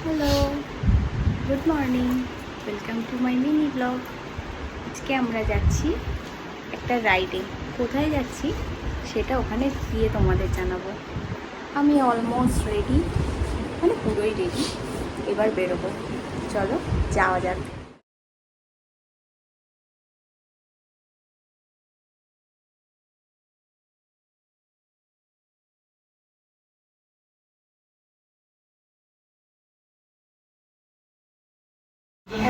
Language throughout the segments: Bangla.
Hello, good morning, welcome to my mini blog. আজকে আমরা যাচ্ছি একটা রাইডে। কোথায় যাচ্ছি সেটা ওখানে গিয়ে তোমাদের জানাবো। আমি অলমোস্ট রেডি, মানে পুরোই রেডি। এবার বেরোবো, চলো যাওয়া যাক।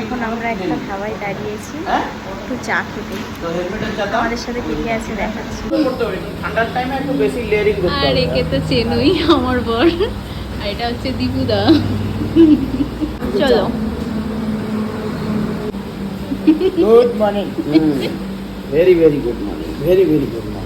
এখন আমরা একটা ধাবায় দাঁড়িয়েছি একটু চা খেতে। আমাদের সাথে কে কে আছে দেখাচ্ছি। আর একে তো চেনই, আমার বর। আর এটা হচ্ছে দীপুদা। চলো। Good morning. Very very good morning, very very good morning.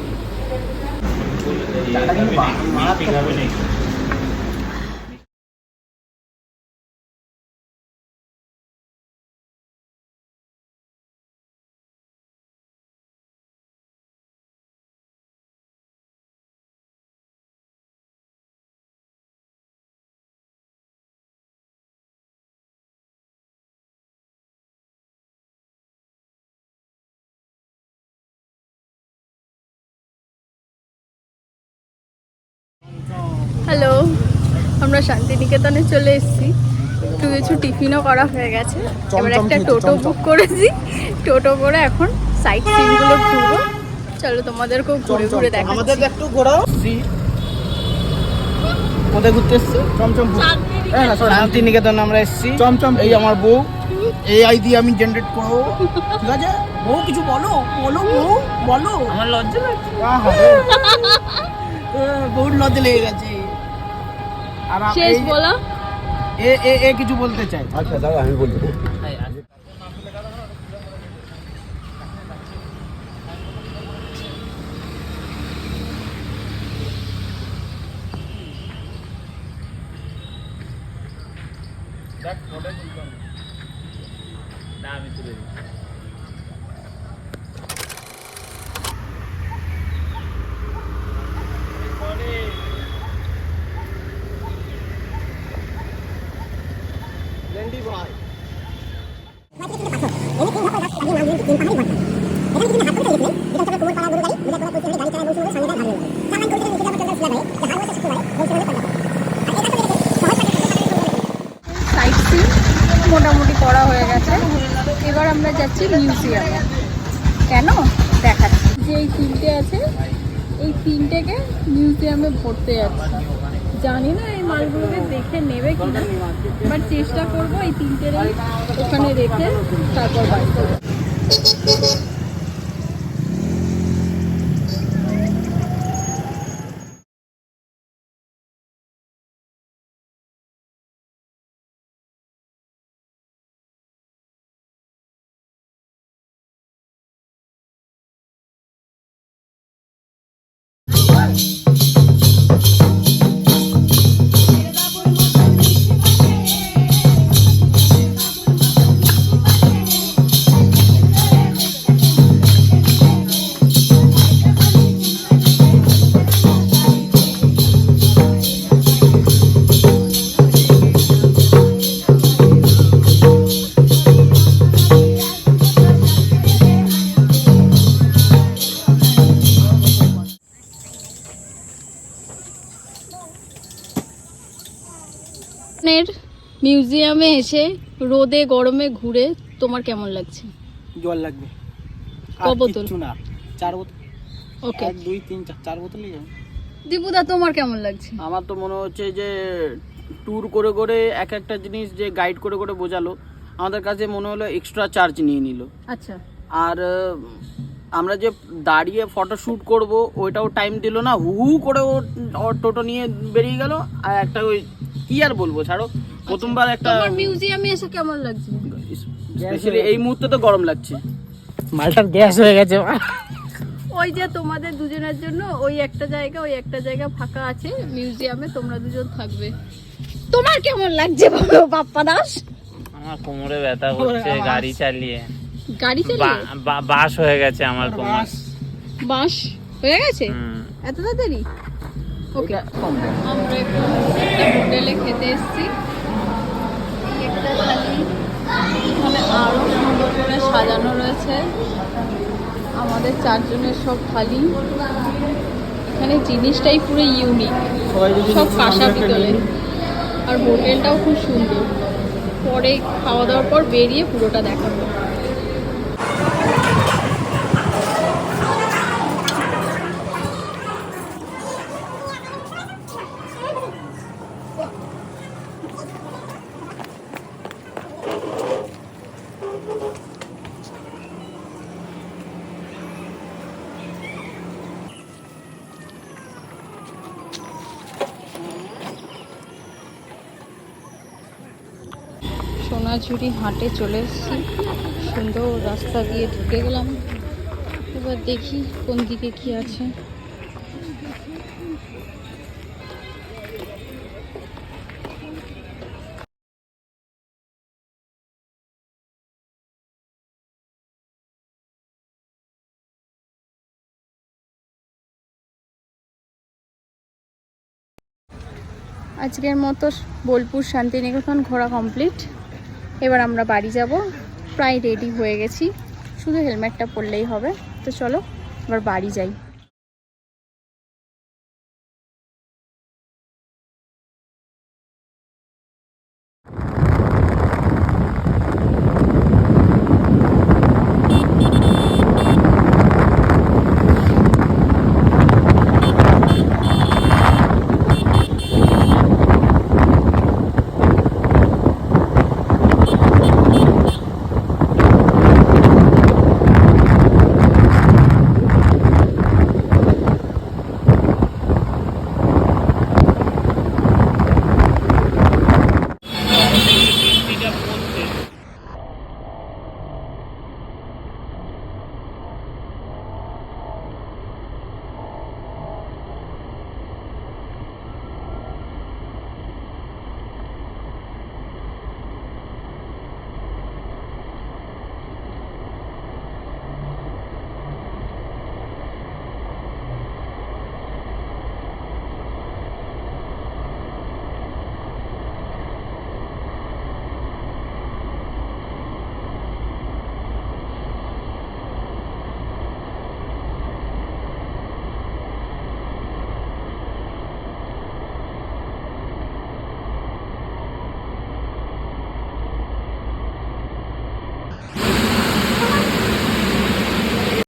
Hello, আমরা শান্তিনিকেতনে চলে এসেছি। একটু কিছু টিফিনও করা হয়ে গেছে। এবার একটা টোটো বুক করেছি। টোটো করে এখন সাইট সিনগুলো ঘুরবো। চলো তোমাদেরকেও ঘুরে ঘুরে দেখাচ্ছি। আমাদের একটু ঘোরাও। কোথায় ঘুরতে এসেছি? চমচম। শান্তিনিকেতন আমরা এসেছি। চমচম। এই আমার বউ, এআই দিয়ে আমি জেনারেট করবো। ঠিক আছে বউ, কিছু বলো বলো বউ, বলো। আমার লজ্জা লাগছে। বহুত লজ্জা লেগে গেছে। আর শেষ বলো। এ কিছু বলতে চাই। আচ্ছা দাদা, আমি বলবো। সাইট সিন মোটামুটি করা হয়ে গেছে। এবার আমরা যাচ্ছি মিউজিয়ামে। কেন দেখাচ্ছি, যে এই তিনটে আছে, এই তিনটেকে মিউজিয়ামে ভরতে যাচ্ছি। জানি না এই মালগুলোকে দেখে নেবে কিনা, বাট চেষ্টা করবো এই তিনটেরই ওখানে রেখে তারপর বাড়ি করবো। মিউজিয়ামে এসে রোদে গরমে ঘুরে তোমার কেমন লাগছে? জল লাগবে। ক বোতল? না, 4 বোতল। ওকে। 1 2 3 4 বোতলই যাবে। দীপুদা তোমার কেমন লাগছে? আমার তো মনে হচ্ছে যে ট্যুর করে করে এক একটা জিনিস যে গাইড করে করে বোঝালো, আমাদের কাছে মনে হলো এক্সট্রা চার্জ নিয়ে নিল। আচ্ছা। আর আমরা যে দাঁড়িয়ে ফটো শ্যুট করবো ওইটাও টাইম দিল না, হু হু করে ও টোটো নিয়ে বেরিয়ে গেল। আর একটা ওই কি আর বলবো, ছাড়ো। প্রথমবার একটা তোমার মিউজিয়ামে এসে কেমন লাগছে? স্পেশালি এই মুহূর্তে তো গরম লাগছে। মালটার গ্যাস হয়ে গেছে। ওই যে তোমাদের দুজনের জন্য ওই একটা জায়গা ফাঁকা আছে মিউজিয়ামে, তোমরা দুজন থাকবে। তোমার কেমন লাগছে বলো বাপ্পা দাস? আমার কোমরে ব্যথা করছে গাড়ি চালিয়ে। গাড়ি চালিয়ে বাস হয়ে গেছে আমার কোমর। বাস হয়ে গেছে এত তাড়াতাড়ি? ওকে, আমরা একটু একটা হোটেলে খেতে এসেছি। একটা থালি, এখানে আরো সুন্দর করে সাজানো রয়েছে আমাদের 4 জনের সব থালি। এখানে জিনিসটাই পুরো ইউনিক, সব কাঁসা পিতলের। আর হোটেলটাও খুব সুন্দর। পরে খাওয়া দাওয়ার পর বেরিয়ে পুরোটা দেখাবো। সোনাঝুরি হাটে চলে এসেছি, সুন্দর রাস্তা দিয়ে ঢুকে গেলাম। এবার দেখি কোন দিকে কি আছে। আজকের মতো বোলপুর শান্তিনিকেতন ঘোরা কমপ্লিট। এবার আমরা বাড়ি যাব, প্রায় রেডি হয়ে গেছি, শুধু হেলমেটটা পরলেই হবে। তো চলো এবার বাড়ি যাই।